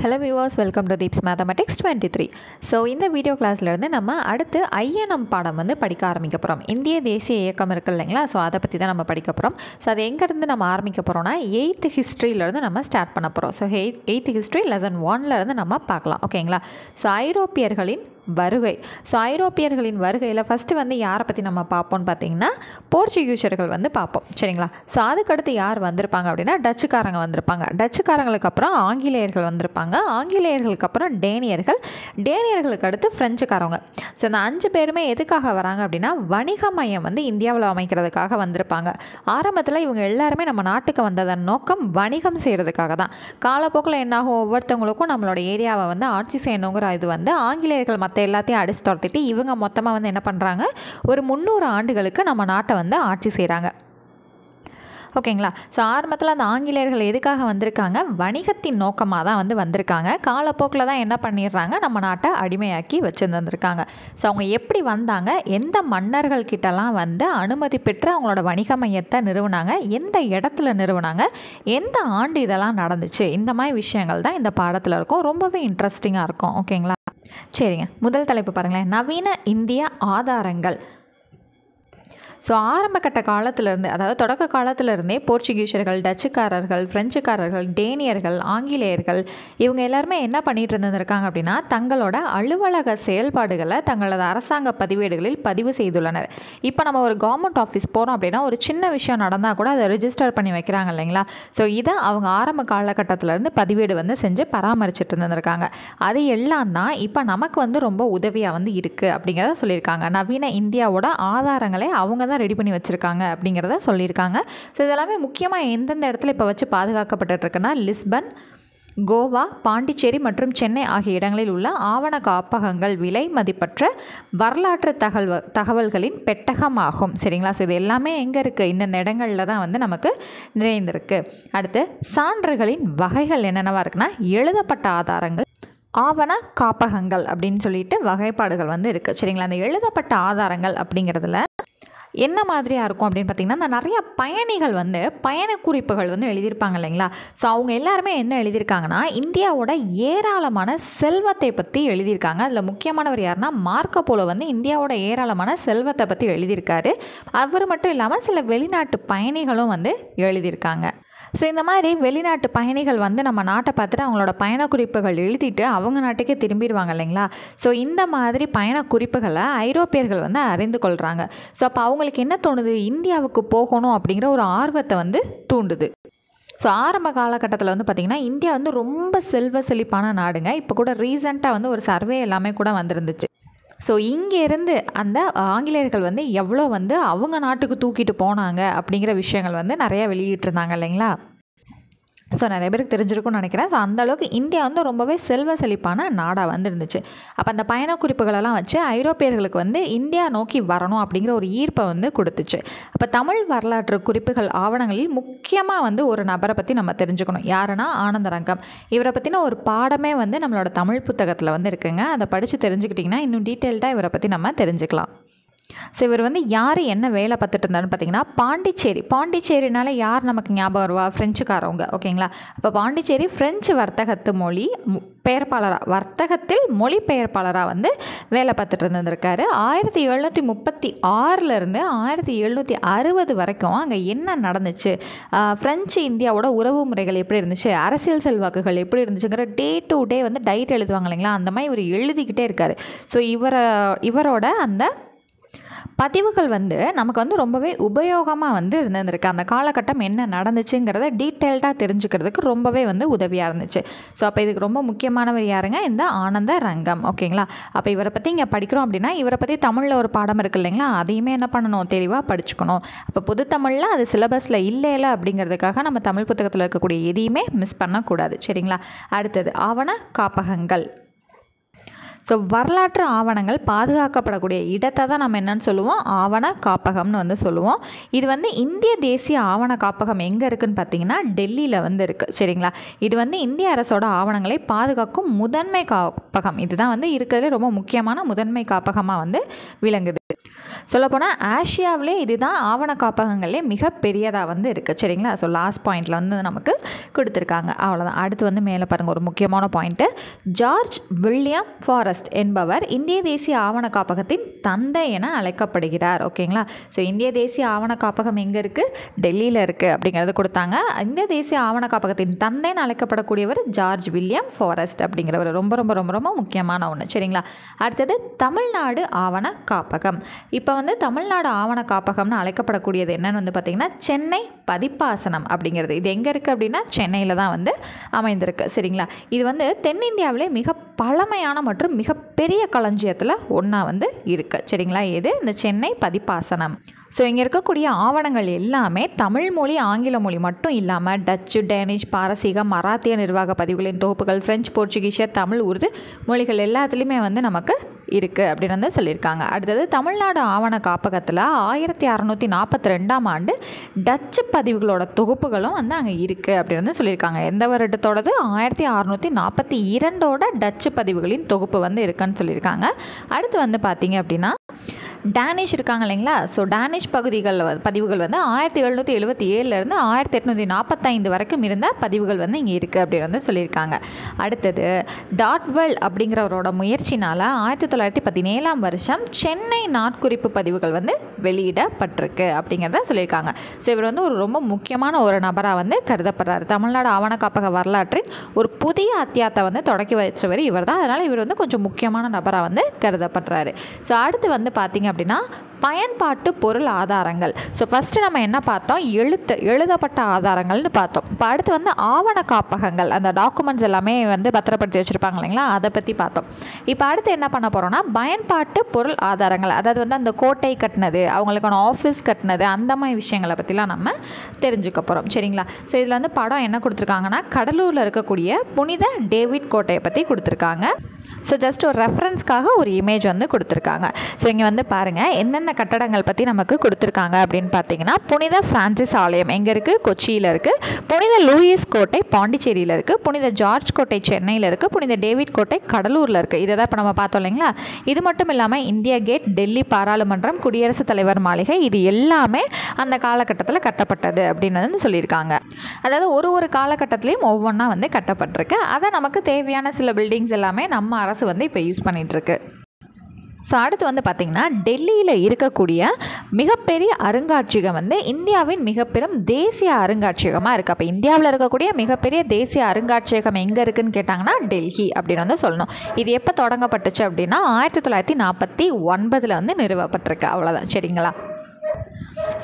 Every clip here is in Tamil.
Hello viewers, welcome to Deeps Mathematics 23. So இந்த வீடியோ கிளாஸ்ல இருந்து நம்ம அடுத்து ஐஎன்எம் பாடம் வந்து படிக்க ஆரம்பிக்க போறோம். இந்திய தேசிய இயக்கம் இருக்கு இல்லைங்களா? ஸோ அதை பற்றி தான் நம்ம படிக்க போகிறோம். ஸோ அது எங்கேருந்து நம்ம ஆரம்பிக்க போகிறோம்னா 8th ஹிஸ்ட்ரியிலேருந்து நம்ம ஸ்டார்ட் பண்ண போகிறோம். ஸோ 8th ஹிஸ்ட்ரி லெசன் 1லேருந்து நம்ம பார்க்கலாம். ஓகேங்களா? ஸோ ஐரோப்பியர்களின் வருகை. ஸோ ஐரோப்பியர்களின் வருகையில் ஃபஸ்ட்டு வந்து யாரை பற்றி நம்ம பார்ப்போம்னு பார்த்தீங்கன்னா போர்ச்சுகீசியர்கள் வந்து பார்ப்போம். சரிங்களா? ஸோ அதுக்கடுத்து யார் வந்திருப்பாங்க அப்படின்னா டச்சுக்காரங்க வந்திருப்பாங்க. டச்சுக்காரங்களுக்கு அப்புறம் ஆங்கிலேயர்கள் வந்திருப்பாங்க. ஆங்கிலேயர்களுக்கு அப்புறம் டேனியர்களுக்கு அடுத்து ஃப்ரெஞ்சுக்காரங்க. ஸோ இந்த 5 பேருமே எதுக்காக வராங்க அப்படின்னா வணிக மையம் வந்து இந்தியாவில் அமைக்கிறதுக்காக வந்திருப்பாங்க. ஆரம்பத்தில் இவங்க எல்லாருமே நம்ம நாட்டுக்கு வந்ததன் நோக்கம் வணிகம் செய்கிறதுக்காக தான். காலப்போக்கில் என்னாகும், ஒவ்வொருத்தவங்களுக்கும் நம்மளோட ஏரியாவை வந்து ஆட்சி செய்யணுங்கிற இது வந்து ஆங்கிலேயர்கள் மற்ற எல்லாத்தையும் அடிச்சு துரத்திட்டு இவங்க மொத்தமாக வந்து என்ன பண்ணுறாங்க, ஒரு 300 ஆண்டுகளுக்கு நம்ம நாட்டை வந்து ஆட்சி செய்கிறாங்க. ஓகேங்களா? ஸோ ஆரம்பத்தில் அந்த ஆங்கிலேயர்கள் எதுக்காக வந்திருக்காங்க, வணிகத்தின் நோக்கமாக தான் வந்து வந்திருக்காங்க. காலப்போக்கில் தான் என்ன பண்ணிடுறாங்க, நம்ம நாட்டை அடிமையாக்கி வச்சுருந்துருக்காங்க. ஸோ அவங்க எப்படி வந்தாங்க, எந்த மன்னர்கள் கிட்டலாம் வந்து அனுமதி பெற்று அவங்களோட வணிக மையத்தை நிறுவனாங்க, எந்த இடத்துல நிறுவனாங்க, எந்த ஆண்டு இதெல்லாம் நடந்துச்சு, இந்த மாதிரி விஷயங்கள் தான் இந்த பாடத்தில் இருக்கும். ரொம்பவே இன்ட்ரெஸ்டிங்காக இருக்கும். ஓகேங்களா? சரிங்க, முதல் தலைப்பு பாருங்களேன், நவீன இந்திய ஆதாரங்கள். ஸோ ஆரம்ப கட்ட காலத்திலேருந்து, அதாவது தொடக்க காலத்திலேருந்தே போர்ச்சுகீசியர்கள், டச்சுக்காரர்கள், ஃப்ரெஞ்சுக்காரர்கள், டேனியர்கள், ஆங்கிலேயர்கள் இவங்க எல்லாருமே என்ன பண்ணிட்டு இருந்திருக்காங்க அப்படின்னா தங்களோட அலுவலக செயல்பாடுகளை தங்களது அரசாங்க பதிவேடுகளில் பதிவு செய்துள்ளனர். இப்போ நம்ம ஒரு கவர்மெண்ட் ஆஃபீஸ் போகிறோம் அப்படின்னா ஒரு சின்ன விஷயம் நடந்தால் கூட அதை ரிஜிஸ்டர் பண்ணி வைக்கிறாங்க இல்லைங்களா? ஸோ இதை அவங்க ஆரம்ப காலகட்டத்திலேருந்து பதிவேடு வந்து செஞ்சு பராமரிச்சுட்டு இருந்திருக்காங்க. அது எல்லாம் தான் இப்போ நமக்கு வந்து ரொம்ப உதவியாக வந்து இருக்குது அப்படிங்கிறத சொல்லியிருக்காங்க. நவீன இந்தியாவோட ஆதாரங்களை அவங்க தான் ரெடி பண்ணி வச்சுருக்காங்க அப்படிங்கிறத சொல்லியிருக்காங்க. ஸோ இதெல்லாமே முக்கியமாக எந்தெந்த இடத்துல இப்போ வச்சு பாதுகாக்கப்பட்டுருக்குன்னா லிஸ்பன், கோவா, பாண்டிச்சேரி மற்றும் சென்னை ஆகிய இடங்களில் உள்ள ஆவண காப்பகங்கள் விலை மதிப்பற்ற வரலாற்று தகவல்களின் பெட்டகமாகும். சரிங்களா? ஸோ இது எல்லாமே எங்கே இருக்குது, இந்தந்த இடங்களில் தான் வந்து நமக்கு நிறைந்திருக்கு. அடுத்து சான்றுகளின் வகைகள் என்னென்னவா இருக்குன்னா எழுதப்பட்ட ஆதாரங்கள், ஆவண காப்பகங்கள் அப்படின்னு சொல்லிட்டு வகைப்பாடுகள் வந்து இருக்குது. சரிங்களா? அந்த எழுதப்பட்ட ஆதாரங்கள் அப்படிங்கிறதுல என்ன மாதிரியாக இருக்கும் அப்படின்னு பார்த்திங்கன்னா, இந்த நிறைய பயணிகள் வந்து பயண குறிப்புகள் வந்து எழுதியிருப்பாங்க இல்லைங்களா? ஸோ அவங்க எல்லாருமே என்ன எழுதியிருக்காங்கன்னா இந்தியாவோட ஏராளமான செல்வத்தை பற்றி எழுதியிருக்காங்க. அதில் முக்கியமானவர் யாருன்னா மார்க்கோ போலோ வந்து இந்தியாவோட ஏராளமான செல்வத்தை பற்றி எழுதியிருக்காரு. அவர் மட்டும் இல்லாமல் சில வெளிநாட்டு பயணிகளும் வந்து எழுதியிருக்காங்க. ஸோ இந்த மாதிரி வெளிநாட்டு பயணிகள் வந்து நம்ம நாட்டை பார்த்துட்டு அவங்களோட பயண குறிப்புகள் எழுதிட்டு அவங்க நாட்டுக்கே திரும்பிடுவாங்க இல்லைங்களா? ஸோ இந்த மாதிரி பயண குறிப்புகளை ஐரோப்பியர்கள் வந்து அறிந்து கொள்கிறாங்க. ஸோ அப்போ அவங்களுக்கு என்ன தோணுது, இந்தியாவுக்கு போகணும் அப்படிங்கிற ஒரு ஆர்வத்தை வந்து தூண்டுது. ஸோ ஆரம்ப காலகட்டத்தில் வந்து பார்த்திங்கன்னா இந்தியா வந்து ரொம்ப செல்வ செழிப்பான நாடுங்க. இப்போ கூட ரீசெண்டாக வந்து ஒரு சர்வே எல்லாமே கூட வந்துருந்துச்சு. ஸோ இங்கேருந்து அந்த ஆங்கிலேயர்கள் வந்து எவ்வளோ வந்து அவங்க நாட்டுக்கு தூக்கிட்டு போனாங்க அப்படிங்கிற விஷயங்கள் வந்து நிறையா வெளியிட்டிருந்தாங்க இல்லைங்களா? ஸோ நிறைய பேருக்கு தெரிஞ்சிருக்கும்னு நினைக்கிறேன். ஸோ அந்தளவுக்கு இந்தியா வந்து ரொம்பவே செல்வ செழிப்பான நாடாக வந்து இருந்துச்சு. அப்போ அந்த பயண குறிப்புகளெல்லாம் வச்சு ஐரோப்பியர்களுக்கு வந்து இந்தியா நோக்கி வரணும் அப்படிங்கிற ஒரு ஈர்ப்பை வந்து கொடுத்துச்சு. அப்போ தமிழ் வரலாற்று குறிப்புகள் ஆவணங்களில் முக்கியமாக வந்து ஒரு நபரை பற்றி நம்ம தெரிஞ்சுக்கணும். யாருன்னா ஆனந்தரங்கம். இவரை பற்றின ஒரு பாடமே வந்து நம்மளோட தமிழ் புத்தகத்தில் வந்து இருக்குங்க. அதை படித்து தெரிஞ்சுக்கிட்டிங்கன்னா இன்னும் டீட்டெயில்டாக இவரை பற்றி நம்ம தெரிஞ்சுக்கலாம். ஸோ இவர் வந்து யார் என்ன வேலை பார்த்துட்டு இருந்தாருன்னு பார்த்தீங்கன்னா பாண்டிச்சேரினால யார் நமக்கு ஞாபகம் வருவா, ஃப்ரெஞ்சுக்காரவங்க. ஓகேங்களா? அப்போ பாண்டிச்சேரி ஃப்ரெஞ்சு வர்த்தகத்தில் மொழிபெயர்ப்பாளராக வந்து வேலை பார்த்துட்டு இருந்திருக்காரு. 1736 1760 வரைக்கும் அங்கே என்ன நடந்துச்சு, ஃப்ரெஞ்சு இந்தியாவோட உறவு முறைகள் எப்படி இருந்துச்சு, அரசியல் செல்வாக்குகள் எப்படி இருந்துச்சுங்கிற டே டு டே வந்து டைட் எழுதுவாங்க இல்லைங்களா? அந்த மாதிரி இவர் எழுதிக்கிட்டே இருக்கார். ஸோ இவரோட அந்த பதிவுகள் வந்து நமக்கு வந்து ரொம்பவே உபயோகமாக வந்து இருந்திருக்கு. அந்த காலகட்டம் என்ன நடந்துச்சுங்கிறத டீட்டெயில்டாக தெரிஞ்சுக்கிறதுக்கு ரொம்பவே வந்து உதவியாக இருந்துச்சு. ஸோ அப்போ இதுக்கு ரொம்ப முக்கியமானவர் யாருங்க, இந்த ஆனந்த ரங்கம். ஓகேங்களா? அப்போ இவரை பற்றி இங்கே படிக்கிறோம் அப்படின்னா இவரை பற்றி தமிழில் ஒரு பாடம் இருக்குது இல்லைங்களா? அதையுமே என்ன பண்ணணும், தெளிவாக படிச்சுக்கணும். அப்போ பொது தமிழில் அது சிலபஸில் இல்லை அப்படிங்கிறதுக்காக நம்ம தமிழ் புத்தகத்தில் இருக்கக்கூடிய எதையுமே மிஸ் பண்ணக்கூடாது. சரிங்களா? அடுத்தது ஆவண காப்பகங்கள். ஸோ வரலாற்று ஆவணங்கள் பாதுகாக்கப்படக்கூடிய இடத்தை தான் நம்ம என்னன்னு சொல்லுவோம், ஆவண காப்பகம்னு வந்து சொல்லுவோம். இது வந்து இந்திய தேசிய ஆவண காப்பகம் எங்கே இருக்குதுன்னு பார்த்தீங்கன்னா டெல்லியில் வந்து இருக்குது. சரிங்களா, இது வந்து இந்திய அரசோட ஆவணங்களை பாதுகாக்கும் முதன்மை காப்பகம். இதுதான் வந்து இருக்கிறதுலே ரொம்ப முக்கியமான முதன்மை காப்பகமாக வந்து விளங்குது. சொல்லப்போனால் ஆசியாவிலே இதுதான் ஆவண காப்பகங்கள்லேயே மிகப்பெரியதாக வந்து இருக்குது. சரிங்களா, ஸோ லாஸ்ட் பாயிண்டில் வந்து நமக்கு கொடுத்துருக்காங்க. அவ்வளோதான். அடுத்து வந்து மேலே பாருங்கள், ஒரு முக்கியமான பாயிண்ட்டு. ஜார்ஜ் வில்லியம் ஃபாரஸ்ட் என்பவர் இந்திய தேசிய ஆவண காப்பகத்தின் தந்தை என அழைக்கப்படுகிறார். ஓகேங்களா, ஸோ இந்திய தேசிய ஆவண காப்பகம் எங்கே இருக்குது, டெல்லியில் இருக்குது அப்படிங்கிறது கொடுத்தாங்க. இந்திய தேசிய ஆவண காப்பகத்தின் தந்தைன்னு அழைக்கப்படக்கூடியவர் ஜார்ஜ் வில்லியம் ஃபாரஸ்ட் அப்படிங்கிறவர். ரொம்ப ரொம்ப ரொம்ப ரொம்ப முக்கியமான ஒன்று. சரிங்களா, அடுத்தது தமிழ்நாடு ஆவண காப்பகம். இப்போ வந்து தமிழ்நாடு ஆவண காப்பகம்னு அழைக்கப்படக்கூடியது என்னன்னு வந்து பார்த்திங்கன்னா சென்னை பதிப்பாசனம் அப்படிங்கிறது. இது எங்கே இருக்குது அப்படின்னா சென்னையில் தான் வந்து அமைந்திருக்கு. சரிங்களா, இது வந்து தென்னிந்தியாவிலே மிக பழமையான மற்றும் மிகப்பெரிய களஞ்சியத்தில் ஒன்றா வந்து இருக்குது. சரிங்களா, இது இந்த சென்னை பதிப்பாசனம். ஸோ இங்கே இருக்கக்கூடிய ஆவணங்கள் எல்லாமே தமிழ் மொழி, ஆங்கில மொழி மட்டும் இல்லாமல் டச்சு, டேனிஷ், பாரசீகம், மராத்திய நிர்வாக பதிவுகளின் தொகுப்புகள், ஃப்ரெஞ்சு, போர்ச்சுகீசிய, தமிழ், உருது மொழிகள் எல்லாத்துலேயுமே வந்து நமக்கு இருக்குது அப்படின்னு வந்து சொல்லியிருக்காங்க. அடுத்தது தமிழ்நாடு ஆவண காப்பகத்தில் 1642ஆம் ஆண்டு டச்சு பதிவுகளோட தொகுப்புகளும் வந்து அங்கே இருக்குது அப்படின்னு வந்து சொல்லியிருக்காங்க. எந்த வருடத்தோடது, 1642 டச்சு பதிவுகளின் தொகுப்பு வந்து இருக்குன்னு சொல்லியிருக்காங்க. அடுத்து வந்து பார்த்திங்க அப்படின்னா டேனிஷ் இருக்காங்க இல்லைங்களா, ஸோ டேனிஷ் பதிவுகள் வந்து 1777 1845 வரைக்கும் இருந்த பதிவுகள் வந்து இங்கே இருக்குது அப்படின்னு வந்து சொல்லியிருக்காங்க. அடுத்தது டாட்வெல் அப்படிங்கிறவரோட முயற்சினால் 1917ஆம் வருஷம் சென்னை நாட்குறிப்பு பதிவுகள் வந்து வெளியிடப்பட்டிருக்கு அப்படிங்கிறத சொல்லியிருக்காங்க. ஸோ இவர் வந்து ஒரு ரொம்ப முக்கியமான ஒரு நபராக வந்து கருதப்படுறாரு. தமிழ்நாடு ஆவண காப்பக வரலாற்றின் ஒரு புதிய அத்தியாயத்தை வந்து தொடக்கி வச்சவர் இவர் தான். அதனால் இவர் வந்து கொஞ்சம் முக்கியமான நபராக வந்து கருதப்படுறாரு. ஸோ அடுத்து வந்து பார்த்திங்க அப்படின்னா பயன்பாட்டு பொருள் ஆதாரங்கள். ஸோ ஃபஸ்ட்டு நம்ம என்ன பார்த்தோம், எழுதப்பட்ட ஆதாரங்கள்னு பார்த்தோம். இப்போ அடுத்து வந்து ஆவண காப்பகங்கள், அந்த டாக்குமெண்ட்ஸ் எல்லாமே வந்து பத்திரப்படுத்தி வச்சுருப்பாங்க இல்லைங்களா, அதை பற்றி பார்த்தோம். இப்போ அடுத்து என்ன பண்ண போகிறோம்னா பயன்பாட்டு பொருள் ஆதாரங்கள், அதாவது வந்து அந்த கோட்டை கட்டினது, அவங்களுக்கான ஆஃபீஸ் கட்டினது, அந்த மாதிரி விஷயங்களை பற்றிலாம் நம்ம தெரிஞ்சுக்க போகிறோம். சரிங்களா, ஸோ இதில் வந்து படம் என்ன கொடுத்துருக்காங்கன்னா கடலூரில் இருக்கக்கூடிய புனித டேவிட் கோட்டையை பற்றி கொடுத்துருக்காங்க. ஸோ ஜஸ்ட் ஒரு ரெஃபரன்ஸ்க்காக ஒரு இமேஜ் வந்து கொடுத்துருக்காங்க. ஸோ இங்கே வந்து பாருங்கள் என்னென்ன கட்டடங்கள் பற்றி நமக்கு கொடுத்துருக்காங்க அப்படின்னு பார்த்தீங்கன்னா புனித பிரான்சிஸ் ஆலயம் எங்கே இருக்குது, கொச்சியில் இருக்குது. புனித லூயிஸ் கோட்டை பாண்டிச்சேரியில் இருக்குது. புனித ஜார்ஜ் கோட்டை சென்னையில் இருக்குது. புனித டேவிட் கோட்டை கடலூரில் இருக்குது. இதை தான் இப்போ நம்ம பார்த்தோம் இல்லைங்களா. இது மட்டும் இல்லாமல் இந்தியா கேட், டெல்லி பாராளுமன்றம், குடியரசுத் தலைவர் மாளிகை, இது எல்லாமே அந்த காலகட்டத்தில் கட்டப்பட்டது அப்படின்னு வந்து சொல்லியிருக்காங்க. அதாவது ஒரு காலகட்டத்திலையும் ஒவ்வொன்றா வந்து கட்டப்பட்டிருக்கு. அதை நமக்கு தேவையான சில பில்டிங்ஸ் எல்லாமே நம்ம அரசு வந்து இப்போ யூஸ் பண்ணிகிட்ருக்கு. ஸோ அடுத்து வந்து பார்த்திங்கன்னா டெல்லியில் இருக்கக்கூடிய மிகப்பெரிய அருங்காட்சியகம் வந்து இந்தியாவின் மிகப்பெரும் தேசிய அருங்காட்சியகமாக இருக்குது. அப்போ இந்தியாவில் இருக்கக்கூடிய மிகப்பெரிய தேசிய அருங்காட்சியகம் எங்கே இருக்குதுன்னு கேட்டாங்கன்னா டெல்லி அப்படின்னு வந்து சொல்லணும். இது எப்போ தொடங்கப்பட்டுச்சு அப்படின்னா 1949 வந்து நிறுவப்பட்டிருக்கு. அவ்வளோதான். சரிங்களா,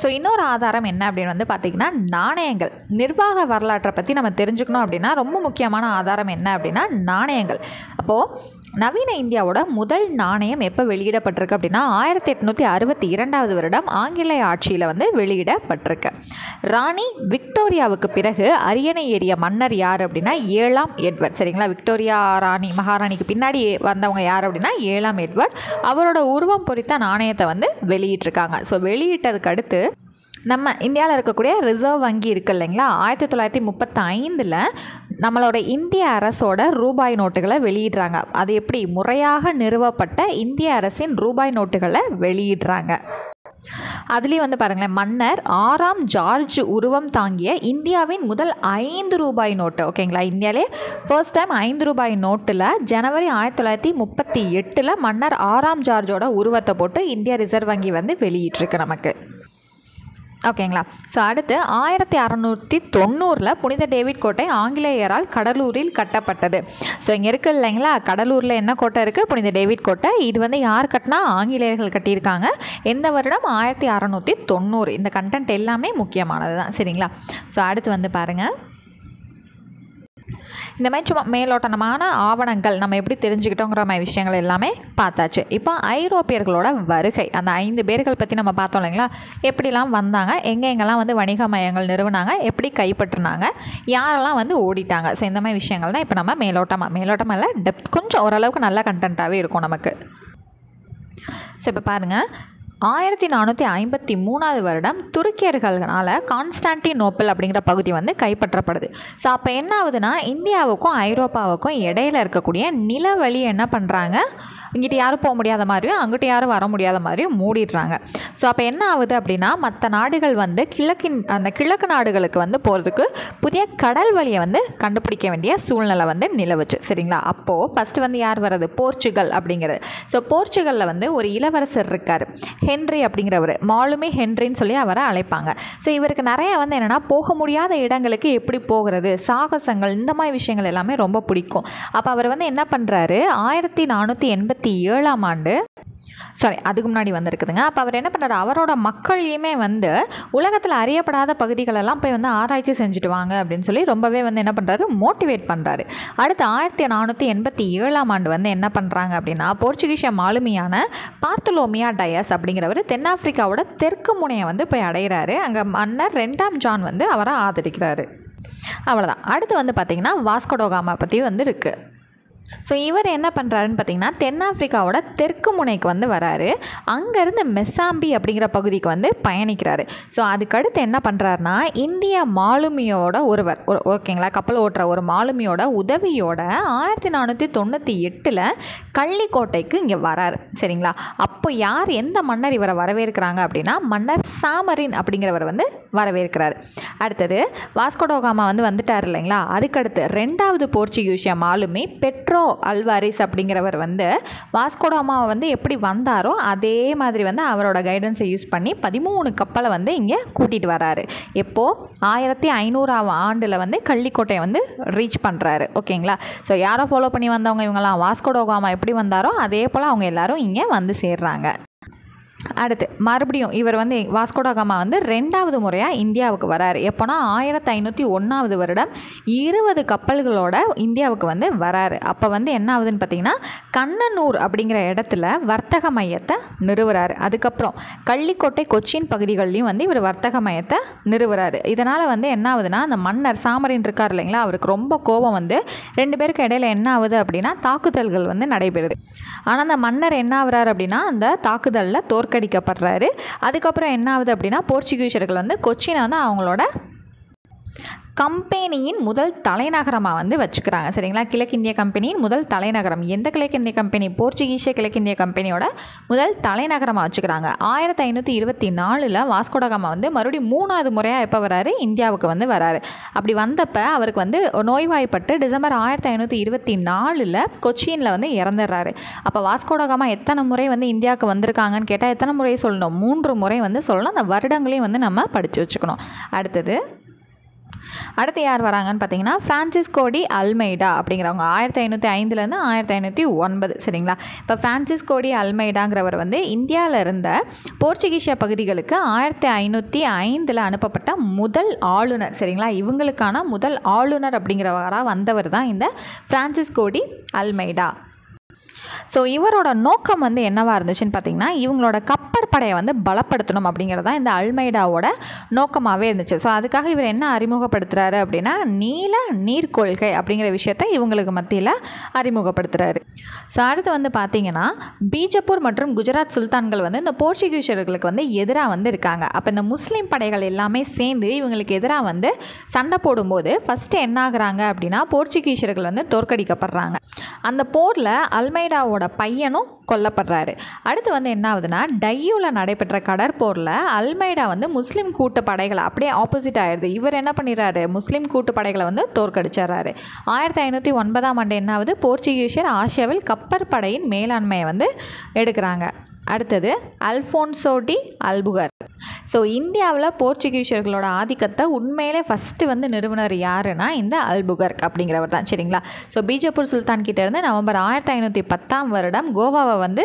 ஸோ இன்னொரு ஆதாரம் என்ன அப்படின்னு வந்து பார்த்திங்கன்னா நாணயங்கள். நிர்வாக வரலாற்றை பற்றி நம்ம தெரிஞ்சுக்கணும் அப்படின்னா ரொம்ப முக்கியமான ஆதாரம் என்ன அப்படின்னா நாணயங்கள். அப்போது நவீன இந்தியாவோட முதல் நாணயம் எப்போ வெளியிடப்பட்டிருக்கு அப்படின்னா 1862 வருடம் ஆங்கிலேய ஆட்சியில் வந்து வெளியிடப்பட்டிருக்கு. ராணி விக்டோரியாவுக்கு பிறகு அரியணை ஏறிய மன்னர் யார் அப்படின்னா 7ஆம் எட்வர்ட். சரிங்களா, விக்டோரியா மகாராணிக்கு பின்னாடி வந்தவங்க யார் அப்படின்னா 7ஆம் எட்வர்ட். அவரோட உருவம் பொறித்த நாணயத்தை வந்து வெளியிட்டிருக்காங்க. ஸோ வெளியிட்டதுக்கு அடுத்து நம்ம இந்தியாவில் இருக்கக்கூடிய ரிசர்வ் வங்கி இருக்குது இல்லைங்களா, 1935 நம்மளோட இந்திய அரசோட ரூபாய் நோட்டுகளை வெளியிடுறாங்க. அது எப்படி, முறையாக நிறுவப்பட்ட இந்திய அரசின் ரூபாய் நோட்டுகளை வெளியிடுறாங்க. அதுலேயும் வந்து பாருங்களேன், மன்னர் 6ஆம் ஜார்ஜ் உருவம் தாங்கிய இந்தியாவின் முதல் 5 ரூபாய் நோட்டு. ஓகேங்களா, இந்தியாவிலே ஃபர்ஸ்ட் டைம் 5 ரூபாய் நோட்டில் ஜனவரி 1938 மன்னர் 6ஆம் ஜார்ஜோட உருவத்தை போட்டு இந்திய ரிசர்வ் வங்கி வந்து வெளியிட்டிருக்கு நமக்கு. ஓகேங்களா, ஸோ அடுத்து 1690 புனித டேவிட் கோட்டை ஆங்கிலேயரால் கடலூரில் கட்டப்பட்டது. ஸோ இங்கே இருக்குது இல்லைங்களா, கடலூரில் என்ன கோட்டை இருக்குது, புனித டேவிட் கோட்டை. இது வந்து யார் கட்டினா, ஆங்கிலேயர்கள் கட்டியிருக்காங்க. எந்த வருடம், 1690. இந்த கண்டென்ட் எல்லாமே முக்கியமானது தான். சரிங்களா, ஸோ அடுத்து வந்து பாருங்கள், இந்த மாதிரி சும்மா மேலோட்டமான ஆவணங்கள் நம்ம எப்படி தெரிஞ்சுக்கிட்டோங்கிற மாதிரி விஷயங்கள் எல்லாமே பார்த்தாச்சு. இப்போ ஐரோப்பியர்களோட வருகை, அந்த 5 பேர்கள் பற்றி நம்ம பார்த்தோம் இல்லைங்களா, எப்படிலாம் வந்தாங்க, எங்கெங்கெல்லாம் வந்து வணிக மையங்கள் நிறுவனாங்க, எப்படி கைப்பற்றினாங்க, யாரெல்லாம் வந்து ஓடிட்டாங்க. ஸோ இந்த மாதிரி விஷயங்கள் தான் இப்போ நம்ம மேலோட்டமாக இல்லை, டெப்த் கொஞ்சம் ஓரளவுக்கு நல்ல கண்டென்ட்டாகவே இருக்கும் நமக்கு. ஸோ இப்போ பாருங்கள், 1453 வருடம் துருக்கியர்களால் கான்ஸ்டான்டினோப்பிள் அப்படிங்கிற பகுதி வந்து கைப்பற்றப்படுது. ஸோ அப்போ என்ன ஆகுதுன்னா, இந்தியாவுக்கும் ஐரோப்பாவுக்கும் இடையில இருக்கக்கூடிய நிலவழி என்ன பண்ணுறாங்க, இங்கிட்ட யாரும் போக முடியாத மாதிரியும் அங்கிட்ட யாரும் வர முடியாத மாதிரியும் மூடிடுறாங்க. ஸோ அப்போ என்ன ஆகுது அப்படின்னா, மற்ற நாடுகள் வந்து கிழக்கு நாடுகளுக்கு வந்து போகிறதுக்கு புதிய கடல் வழியை வந்து கண்டுபிடிக்க வேண்டிய சூழ்நிலை வந்து நிலவுச்சு. சரிங்களா? அப்போது ஃபஸ்ட்டு வந்து யார் வர்றது, போர்ச்சுகல் அப்படிங்கிறது. ஸோ போர்ச்சுகலில் வந்து ஒரு இளவரசர் இருக்கார், ஹென்றி அப்படிங்கிறவர், மாலுமி ஹென்றின்னு சொல்லி அவரை அழைப்பாங்க. ஸோ இவருக்கு நிறைய வந்து என்னென்னா, போக முடியாத இடங்களுக்கு எப்படி போகிறது, சாகசங்கள், இந்த மாதிரி விஷயங்கள் எல்லாமே ரொம்ப பிடிக்கும். அப்போ அவர் வந்து என்ன பண்ணுறாரு, 1487 ஆண்டு, அதுக்கு முன்னாடி வந்திருக்குதுங்க. அப்போ அவர் என்ன பண்ணுறாரு, அவரோட மக்களையுமே வந்து உலகத்தில் அறியப்படாத பகுதிகளெல்லாம் போய் வந்து ஆராய்ச்சி செஞ்சுட்டு வாங்க அப்படின்னு சொல்லி ரொம்பவே வந்து என்ன பண்ணுறாரு, மோட்டிவேட் பண்ணுறாரு. அடுத்து 1487 ஆண்டு வந்து என்ன பண்ணுறாங்க அப்படின்னா, போர்ச்சுகீசிய மாலுமியான பார்த்தலோமியா டயஸ் அப்படிங்கிறவர் தென்னாப்பிரிக்காவோட தெற்கு முனையை வந்து போய் அடைகிறாரு. அங்கே மன்னர் 2ஆம் ஜான் வந்து அவரை ஆதரிக்கிறாரு. அவ்வளோதான். அடுத்து வந்து பார்த்திங்கன்னா வாஸ்கோடோகாமா பற்றி வந்து இருக்குது. ஸோ இவர் என்ன பண்ணுறாருன்னு பார்த்தீங்கன்னா, தென்னாப்பிரிக்காவோட தெற்கு முனைக்கு வந்து வராரு. அங்கேருந்து மெசாம்பி அப்படிங்கிற பகுதிக்கு வந்து பயணிக்கிறாரு. ஸோ அதுக்கடுத்து என்ன பண்ணுறாருனா, இந்திய மாலுமியோட ஓகேங்களா, கப்பல் ஓட்டுற ஒரு மாலுமியோட உதவியோட 1498 கள்ளிக்கோட்டைக்கு இங்கே வராரு. சரிங்களா? அப்போ யார், எந்த மன்னர் இவரை வரவேற்கிறாங்க அப்படின்னா, மன்னர் சாமரின் அப்படிங்கிறவர் வந்து வரவேற்கிறார். அடுத்தது வாஸ்கோடோகாமா வந்து வந்துட்டார் இல்லைங்களா, அதுக்கடுத்து 2வது போர்ச்சுகீசிய மாலுமி பெட்ரோ அல்வாரிஸ் அப்படிங்கிறவர் வந்து வாஸ்கோடோகாமாவை வந்து எப்படி வந்தாரோ அதே மாதிரி வந்து அவரோட கைடன்ஸை யூஸ் பண்ணி 13 கப்பலை வந்து இங்கே கூட்டிகிட்டு வராரு. எப்போது 1500ஆம் ஆண்டில் வந்து கள்ளிக்கோட்டையை வந்து ரீச் பண்ணுறாரு. ஓகேங்களா? ஸோ யாரை ஃபாலோ பண்ணி வந்தவங்க இவங்களாம், வாஸ்கோடோகாமா எப்படி வந்தாரோ அதே போல் அவங்க எல்லாரும் இங்கே வந்து சேர்றாங்க. அடுத்து மறுபடியும் இவர் வந்து வாஸ்கோடோகாமா வந்து 2வது முறையாக இந்தியாவுக்கு வராரு. எப்போனா 1501 வருடம் 20 கப்பல்களோட இந்தியாவுக்கு வந்து வராரு. அப்போ வந்து என்ன ஆகுதுன்னு பார்த்தீங்கன்னா, கண்ணனூர் அப்படிங்கிற இடத்துல வர்த்தக மையத்தை நிறுவுறாரு. அதுக்கப்புறம் கள்ளிக்கோட்டை, கொச்சின் பகுதிகள்லையும் வந்து இவர் வர்த்தக மையத்தை நிறுவுறாரு. இதனால் வந்து என்ன ஆகுதுன்னா, அந்த மன்னர் சாமரின் இருக்கார் இல்லைங்களா, அவருக்கு ரொம்ப கோபம் வந்து 2 பேருக்கு இடையில என்ன ஆகுது அப்படின்னா, தாக்குதல்கள் வந்து நடைபெறுது. ஆனால் அந்த மன்னர் என்ன ஆகுறாரு அப்படின்னா, அந்த தாக்குதலில் தோற்கடிக்கப்படுறாரு. அதுக்கப்புறம் என்ன ஆகுது அப்படின்னா, போர்ச்சுகீசியர்கள் வந்து கொச்சினை வந்து அவங்களோட கம்பெனியின் முதல் தலைநகரமாக வந்து வச்சுக்கிறாங்க. சரிங்களா? கிழக்கிந்திய கம்பெனியின் முதல் தலைநகரம். எந்த கிழக்கிந்திய கம்பெனி? போர்ச்சுகீசிய கிழக்கிந்திய கம்பெனியோட முதல் தலைநகரமாக வச்சுக்கிறாங்க. 1524 வாஸ்கோடோகாமா வந்து மறுபடியும் 3வது முறையாக எப்போ வராரு, இந்தியாவுக்கு வந்து வராரு. அப்படி வந்தப்போ அவருக்கு வந்து நோய்வாய்ப்பட்டு டிசம்பர் 1524 கொச்சினில் வந்து இறந்துடுறாரு. அப்போ வாஸ்கோடோகாமா எத்தனை முறை வந்து இந்தியாவுக்கு வந்திருக்காங்கன்னு கேட்டால் எத்தனை முறை சொல்லணும்? 3 முறை வந்து சொல்லணும். அந்த வருடங்களையும் வந்து நம்ம படித்து வச்சுக்கணும். அடுத்து யார் வராங்கன்னு பார்த்தீங்கன்னா, ஃப்ரான்சிஸ்கோ டி அல்மெய்டா அப்படிங்கிறவங்க 1505 1509. சரிங்களா? இப்போ ஃப்ரான்சிஸ்கோ டி அல்மெய்டாங்கிறவர் வந்து இந்தியாவில் இருந்த போர்ச்சுகீசிய பகுதிகளுக்கு 1505 அனுப்பப்பட்ட முதல் ஆளுநர். சரிங்களா? இவங்களுக்கான முதல் ஆளுநர் அப்படிங்கிறவராக வந்தவர் தான் இந்த ஃப்ரான்சிஸ்கோ டி அல்மெய்டா. ஸோ இவரோட நோக்கம் வந்து என்னவாக இருந்துச்சுன்னு பார்த்தீங்கன்னா, இவங்களோட கப்பற்படையை வந்து பலப்படுத்தணும் அப்படிங்கிறது தான் இந்த அல்மெய்டாவோட நோக்கமாகவே இருந்துச்சு. ஸோ அதுக்காக இவர் என்ன அறிமுகப்படுத்துகிறாரு அப்படின்னா, நீல நீர் கொள்கை அப்படிங்கிற விஷயத்தை இவங்களுக்கு மத்தியில் அறிமுகப்படுத்துகிறாரு. ஸோ அடுத்து வந்து பார்த்திங்கன்னா, பீஜப்பூர் மற்றும் குஜராத் சுல்தான்கள் வந்து இந்த போர்ச்சுகீசியர்களுக்கு வந்து எதிராக வந்து இருக்காங்க. அப்போ இந்த முஸ்லீம் படைகள் எல்லாமே சேர்ந்து இவங்களுக்கு எதிராக வந்து சண்டை போடும்போது ஃபஸ்ட்டு என்ன ஆகுறாங்க அப்படின்னா, போர்ச்சுகீசியர்கள் வந்து தோற்கடிக்கப்படுறாங்க. அந்த போரில் அல்மெய்டாவோட பையனும் கொல்லப்படுறாரு. அடுத்து வந்து என்ன ஆகுதுன்னா, டையூவில் நடைபெற்ற கடற்போரில் அல்மெய்டா வந்து முஸ்லீம் கூட்டு படைகளை அப்படியே ஆப்போசிட் ஆயிடுது. இவர் என்ன பண்ணிடுறாரு, முஸ்லீம் கூட்டு படைகளை வந்து தோற்கடிச்சிடுறாரு. 1509ஆம் ஆண்டு என்ன ஆகுது, போர்ச்சுகீசியர் ஆசியாவில் கப்பற்படையின் மேலாண்மையை வந்து எடுக்கிறாங்க. அடுத்தது அல்ஃபோன்சோ டி அல்புகர். ஸோ இந்தியாவில் போர்ச்சுகீசியர்களோட ஆதிக்கத்தை உண்மையிலே ஃபஸ்ட்டு வந்து நிறுவனர் யாருன்னா இந்த அல்புகர்க் அப்படிங்கிறவர் தான். சரிங்களா? ஸோ பீஜப்பூர் சுல்தான் கிட்டேருந்து நவம்பர் 1510 கோவாவை வந்து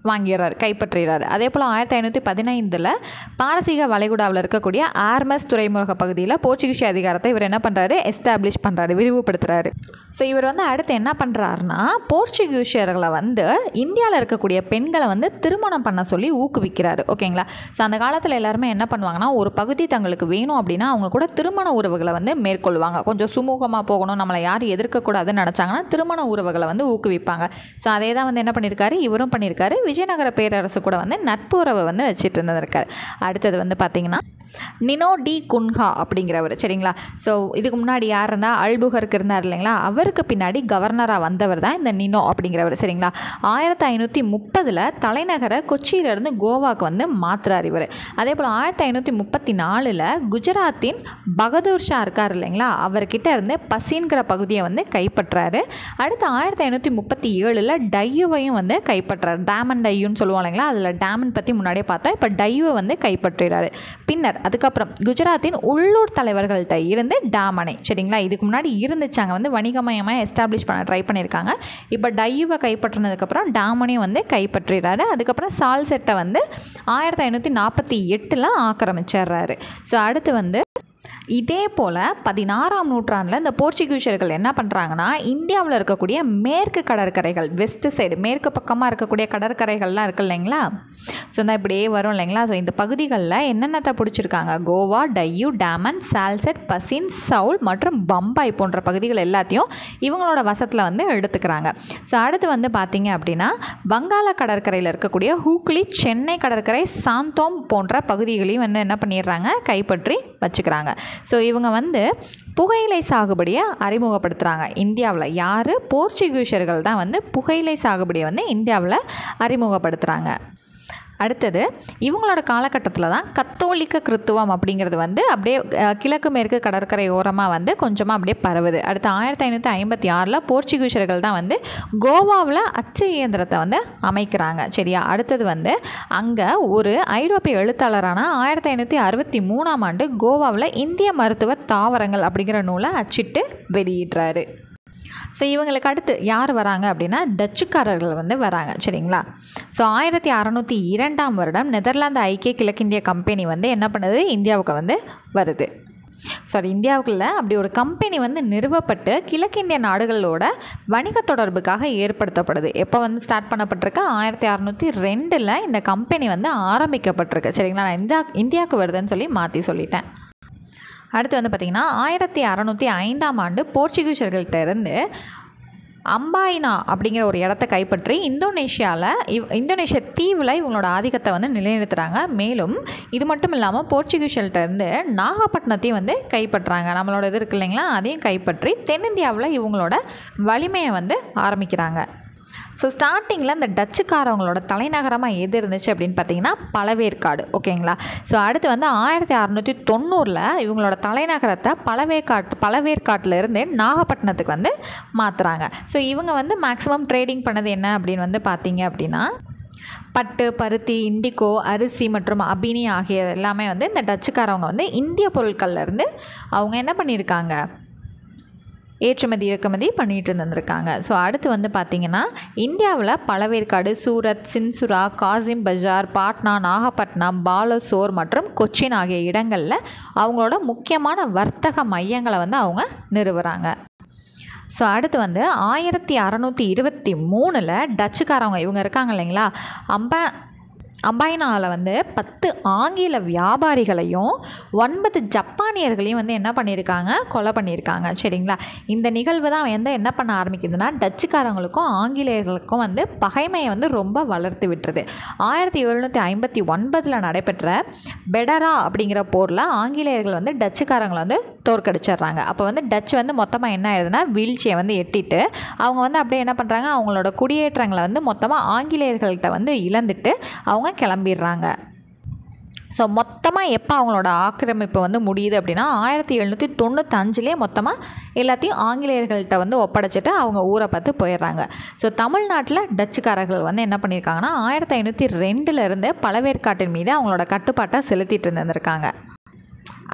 வாங்கிடுறாரு, கைப்பற்றுகிறார். அதே போல் 1515 பாரசீக வளைகுடாவில் இருக்கக்கூடிய ஆர்மஸ் துறைமுக பகுதியில் போர்ச்சுகீஸ் அதிகாரத்தை இவர் என்ன பண்ணுறாரு, எஸ்டாப்ளிஷ் பண்ணுறாரு, விரிவுபடுத்துகிறாரு. ஸோ இவர் வந்து அடுத்து என்ன பண்ணுறாருனா, போர்ச்சுகீசியர்களை வந்து இந்தியாவில் இருக்கக்கூடிய பெண்களை வந்து திருமணம் பண்ண சொல்லி ஊக்குவிக்கிறாரு. ஓகேங்களா. ஸோ அந்த காலத்தில் எல்லாருமே என்ன பண்ணுவாங்கன்னா, ஒரு பகுதி தங்களுக்கு வேணும் அப்படின்னா அவங்க கூட திருமண உறவுகளை வந்து மேற்கொள்வாங்க. கொஞ்சம் சுமூகமாக போகணும், நம்மளை யாரும் எதிர்க்கக்கூடாதுன்னு நினச்சாங்கன்னா திருமண உறவுகளை வந்து ஊக்குவிப்பாங்க. ஸோ அதே தான் வந்து என்ன பண்ணியிருக்காரு, இவரும் பண்ணியிருக்காரு. விஜயநகர பேரரசு கூட வந்து நட்பு உறவை வந்து வச்சுட்டு இருந்திருக்காரு. அடுத்தது வந்து பார்த்திங்கன்னா நினோ டி குன்ஹா அப்படிங்கிறவர். சரிங்களா. ஸோ இதுக்கு முன்னாடி யார் இருந்தால், அல்புகர்க்கு இருந்தார் இல்லைங்களா, அவருக்கு பின்னாடி கவர்னராக வந்தவர் தான் இந்த நினோ அப்படிங்கிறவர். சரிங்களா. 1530 தலைநகரை கொச்சியிலேருந்து கோவாவுக்கு வந்து மாற்றுறார் இவர். அதே போல் 1534 குஜராத்தின் பகதூர் ஷா இருக்கார் இல்லைங்களா, அவர்கிட்ட இருந்து பசின்கிற பகுதியை வந்து கைப்பற்றாரு. அடுத்து 1537 டையுவையும் வந்து கைப்பற்றார். டேமன் டையுன்னு சொல்லுவோம் இல்லைங்களா, அதில் டேமன் பற்றி முன்னாடியே பார்த்தோம். இப்போ டையுவை வந்து கைப்பற்றுறாரு. பின்னர் அதுக்கப்புறம் குஜராத்தின் உள்ளூர் தலைவர்கள்ட்ட இருந்து டாமனை, சரிங்களா, இதுக்கு முன்னாடி இருந்துச்சாங்க வந்து வணிகமயமாக எஸ்டாப்ளிஷ் பண்ண ட்ரை பண்ணியிருக்காங்க. இப்போ டையுவை கைப்பற்றினதுக்கப்புறம் டாமனையும் வந்து கைப்பற்றுறாரு. அதுக்கப்புறம் சால்செட்டை வந்து 1548 ஆக்கிரமிச்சிடுறாரு. ஸோ அடுத்து வந்து இதே போல் 16ஆம் நூற்றாண்டில் இந்த போர்ச்சுகீசியர்கள் என்ன பண்ணுறாங்கன்னா, இந்தியாவில் இருக்கக்கூடிய மேற்கு கடற்கரைகள், வெஸ்ட் சைடு மேற்கு பக்கமாக இருக்கக்கூடிய கடற்கரைகள்லாம் இருக்குது இல்லைங்களா, ஸோ இந்த இப்படியே வரும் இல்லைங்களா, ஸோ இந்த பகுதிகளில் என்னென்னத்தை பிடிச்சிருக்காங்க, கோவா, டையூ, டாமன், சால்செட், பசின், சவுல் மற்றும் பம்பாய் போன்ற பகுதிகள் எல்லாத்தையும் இவங்களோட வசத்தில் வந்து எடுத்துக்கிறாங்க. ஸோ அடுத்து வந்து பார்த்திங்க அப்படின்னா, வங்காள கடற்கரையில் இருக்கக்கூடிய ஹூக்ளி, சென்னை கடற்கரை, சாந்தோம் போன்ற பகுதிகளையும் வந்து என்ன பண்ணிடுறாங்க, கைப்பற்றி வச்சுக்கிறாங்க. ஸோ இவங்க வந்து புகையிலை சாகுபடியை அறிமுகப்படுத்துகிறாங்க இந்தியாவில். யார், போர்ச்சுகீசியர்கள் தான் வந்து புகையிலை சாகுபடியை வந்து இந்தியாவில் அறிமுகப்படுத்துகிறாங்க. அடுத்தது இவங்களோட காலகட்டத்தில் தான் கத்தோலிக்க கிறித்துவம் அப்படிங்கிறது வந்து அப்படியே கிழக்கு மேற்கு கடற்கரை ஓரமாக வந்து கொஞ்சமாக அப்படியே பரவுது. அடுத்து 1556 போர்ச்சுகீசியர்கள் தான் வந்து கோவாவில் அச்சு இயந்திரத்தை வந்து அமைக்கிறாங்க. சரியா. அடுத்தது வந்து அங்கே ஒரு ஐரோப்பிய எழுத்தாளரான 1563 கோவாவில் இந்திய மருத்துவ தாவரங்கள் அப்படிங்கிற நூலை அச்சிட்டு வெளியிடுறாரு. ஸோ இவங்களுக்கு அடுத்து யார் வராங்க அப்படின்னா, டச்சுக்காரர்கள் வந்து வராங்க. சரிங்களா. ஸோ 1602 நெதர்லாந்து ஐக்கிய கிழக்கிந்திய கம்பெனி வந்து என்ன பண்ணுது, இந்தியாவுக்கு வந்து வருது. இந்தியாவுக்குள்ள அப்படி ஒரு கம்பெனி வந்து நிறுவப்பட்டு கிழக்கிந்திய நாடுகளோட வணிக தொடர்புக்காக ஏற்படுத்தப்படுது. எப்போ வந்து ஸ்டார்ட் பண்ணப்பட்டிருக்கு, 1602 இந்த கம்பெனி வந்து ஆரம்பிக்கப்பட்டிருக்கு. சரிங்களா. நான் இந்தியாவுக்கு வருதுன்னு சொல்லி மாற்றி சொல்லிட்டேன். அடுத்து வந்து பார்த்திங்கன்னா 1605 போர்ச்சுகீசியர்கள்ட்ட இருந்து அம்பாயினா அப்படிங்கிற ஒரு இடத்த கைப்பற்றி இந்தோனேஷியா தீவில் இவங்களோட ஆதிக்கத்தை வந்து நிலைநிறுத்துகிறாங்க. மேலும் இது மட்டும் இல்லாமல் போர்ச்சுகீசியர்கிட்ட இருந்து நாகப்பட்டினத்தையும் வந்து கைப்பற்றுறாங்க. நம்மளோட இது இருக்கு இல்லைங்களா, அதையும் கைப்பற்றி தென்னிந்தியாவில் இவங்களோட வலிமையை வந்து ஆரம்பிக்கிறாங்க. ஸோ ஸ்டார்டிங்கில் இந்த டச்சுக்காரவங்களோட தலைநகரமாக எது இருந்துச்சு அப்படின்னு பார்த்தீங்கன்னா பழவேற்காடு. ஓகேங்களா. ஸோ அடுத்து வந்து 1690 இவங்களோட தலைநகரத்தை பழவேற்காட்டிலேருந்து நாகப்பட்டினத்துக்கு வந்து மாற்றுறாங்க. ஸோ இவங்க வந்து மேக்ஸிமம் ட்ரேடிங் பண்ணது என்ன அப்படின்னு வந்து பார்த்தீங்க அப்படின்னா, பட்டு, பருத்தி, இண்டிகோ, அரிசி மற்றும் அபினி ஆகிய எல்லாமே வந்து இந்த டச்சுக்காரவங்க வந்து இந்திய பொருட்கள்லேருந்து அவங்க என்ன பண்ணியிருக்காங்க, ஏற்றுமதி இறக்குமதி பண்ணிட்டு இருந்திருக்காங்க. ஸோ அடுத்து வந்து பார்த்திங்கன்னா இந்தியாவில் பழவேற்காடு, சூரத், சின்சுரா, காசிம் பஜார், பாட்னா, நாகப்பட்டினம், பாலசோர் மற்றும் கொச்சின் ஆகிய இடங்களில் அவங்களோட முக்கியமான வர்த்தக மையங்களை வந்து அவங்க நிறுவுறாங்க. ஸோ அடுத்து வந்து 1623 டச்சுக்காரவங்க இவங்க இருக்காங்க இல்லைங்களா, அம்பாயினாவில் வந்து 10 ஆங்கில வியாபாரிகளையும் 9 ஜப்பானியர்களையும் வந்து என்ன பண்ணியிருக்காங்க, கொலை பண்ணியிருக்காங்க. சரிங்களா. இந்த நிகழ்வு தான் வந்து என்ன பண்ண ஆரம்பிக்குதுன்னா, டச்சுக்காரங்களுக்கும் ஆங்கிலேயர்களுக்கும் வந்து பகைமையை வந்து ரொம்ப வளர்த்து விட்டுருது. 1759 நடைபெற்ற பெடரா அப்படிங்கிற போரில் ஆங்கிலேயர்கள் வந்து டச்சுக்காரங்களை வந்து தோற்கடிச்சிடுறாங்க. அப்போ வந்து டச்சு வந்து மொத்தமாக என்ன ஆயிடுதுன்னா வீழ்ச்சியை வந்து எட்டிட்டு அவங்க வந்து அப்படியே என்ன பண்ணுறாங்க, அவங்களோட குடியேற்றங்களை வந்து மொத்தமாக ஆங்கிலேயர்கள்ட்ட வந்து இழந்துட்டு அவங்க கிளம்பிடுறாங்க. ஸோ மொத்தமாக எப்போ அவங்களோட ஆக்கிரமிப்பு வந்து முடியுது அப்படின்னா 1795 மொத்தமாக எல்லாத்தையும் ஆங்கிலேயர்கள்ட்ட வந்து ஒப்படைச்சிட்டு அவங்க ஊரை பார்த்து போயிடுறாங்க. ஸோ தமிழ்நாட்டில் டச்சுக்காரர்கள் வந்து என்ன பண்ணியிருக்காங்கன்னா 1502 பழவேற்காட்டின் மீது அவங்களோட கட்டுப்பாட்டை செலுத்திட்டு இருந்திருக்காங்க.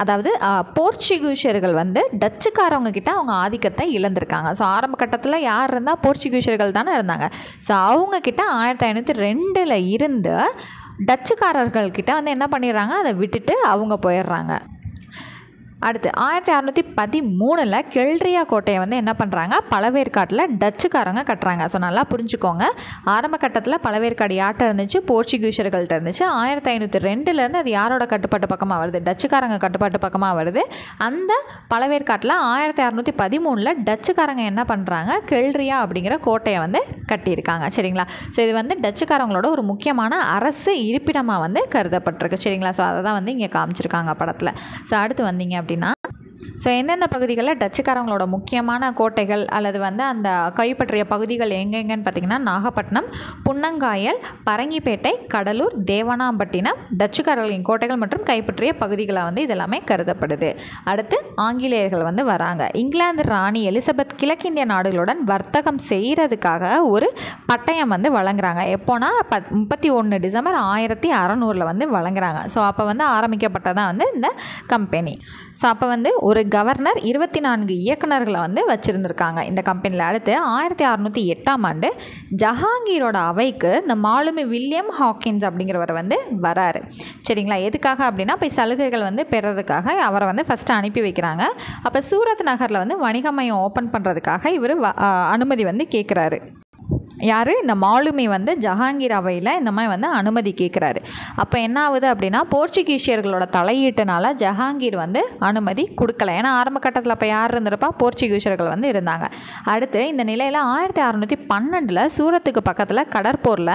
அதாவது போர்ச்சுகீசியர்கள் வந்து டச்சுக்காரவங்க கிட்ட அவங்க ஆதிக்கத்தை இழந்திருக்காங்க. ஸோ ஆரம்ப கட்டத்தில் யார் இருந்தால் போர்ச்சுகீசியர்கள் தானே இருந்தாங்க. ஸோ அவங்கக்கிட்ட 1502 இருந்து டச்சுக்காரர்கள்கிட்ட வந்து என்ன பண்ணிடுறாங்க, அதை விட்டுட்டு அவங்க போயிடுறாங்க. அடுத்து 1613 கெல்ட்ரியா கோட்டையை வந்து என்ன பண்ணுறாங்க, பழவேற்காட்டில் டச்சுக்காரங்க கட்டுறாங்க. ஸோ நல்லா புரிஞ்சுக்கோங்க, ஆரம்ப கட்டத்தில் பழவேற்காடு யார்கிட்ட இருந்துச்சு, போர்ச்சுகீசியர்கள்ட்ட இருந்துச்சு. 1502 அது யாரோட கட்டுப்பாட்டு பக்கமாக வருது, டச்சுக்காரங்க கட்டுப்பாட்டு பக்கமாக வருது. அந்த பழவேற்காட்டில் 1613 டச்சுக்காரங்க என்ன பண்ணுறாங்க, கெல்ட்ரியா அப்படிங்கிற கோட்டையை வந்து கட்டியிருக்காங்க. சரிங்களா. ஸோ இது வந்து டச்சுக்காரங்களோட ஒரு முக்கியமான அரசு இருப்பிடமாக வந்து கருதப்பட்டிருக்கு. சரிங்களா. ஸோ அதை தான் வந்து இங்கே காமிச்சிருக்காங்க படத்தில். ஸோ அடுத்து வந்தீங்க அப்படின்னா, ஸோ எந்தெந்த பகுதிகளில் டச்சுக்காரங்களோட முக்கியமான கோட்டைகள் அல்லது வந்து அந்த கைப்பற்றிய பகுதிகள் எங்கெங்கன்னு பார்த்தீங்கன்னா, நாகப்பட்டினம், புன்னங்காயல், பரங்கிப்பேட்டை, கடலூர், தேவனாம்பட்டினம் டச்சுக்காரர்களின் கோட்டைகள் மற்றும் கைப்பற்றிய பகுதிகளாக வந்து இதெல்லாமே கருதப்படுது. அடுத்து ஆங்கிலேயர்கள் வந்து வராங்க. இங்கிலாந்து ராணி எலிசபெத் கிழக்கிந்திய நாடுகளுடன் வர்த்தகம் செய்கிறதுக்காக ஒரு பட்டயம் வந்து வழங்குறாங்க. எப்போனா 31 டிசம்பர் 1600 வந்து வழங்குறாங்க. ஸோ அப்போ வந்து ஆரம்பிக்கப்பட்டதான் வந்து இந்த கம்பெனி. ஸோ அப்போ வந்து ஒரு கவர்னர் 24 இயக்குநர்களை வந்து வச்சுருந்துருக்காங்க இந்த கம்பெனியில். அடுத்து 1608 ஜஹாங்கீரோட அவைக்கு இந்த மாலுமி வில்லியம் ஹாக்கின்ஸ் அப்படிங்கிறவர் வந்து வராரு. சரிங்களா. எதுக்காக அப்படின்னா, போய் சலுகைகள் வந்து பெறதுக்காக அவரை வந்து ஃபஸ்ட்டு அனுப்பி வைக்கிறாங்க. அப்போ சூரத் நகரில் வந்து வணிக மையம் ஓப்பன் பண்ணுறதுக்காக இவர் அனுமதி வந்து கேட்குறாரு. யார், இந்த மாலுமி வந்து ஜஹாங்கீர் அவையில் இந்த மாதிரி வந்து அனுமதி கேட்குறாரு. அப்போ என்ன ஆகுது அப்படின்னா, போர்ச்சுகீசியர்களோட தலையீட்டுனால ஜஹாங்கீர் வந்து அனுமதி கொடுக்கல. ஏன்னா ஆரம்ப கட்டத்தில் அப்போ யார் இருந்திருப்பா, போர்ச்சுகீசியர்கள் வந்து இருந்தாங்க. அடுத்து இந்த நிலையில் 1612 சூரத்துக்கு பக்கத்தில் கடற்போரில்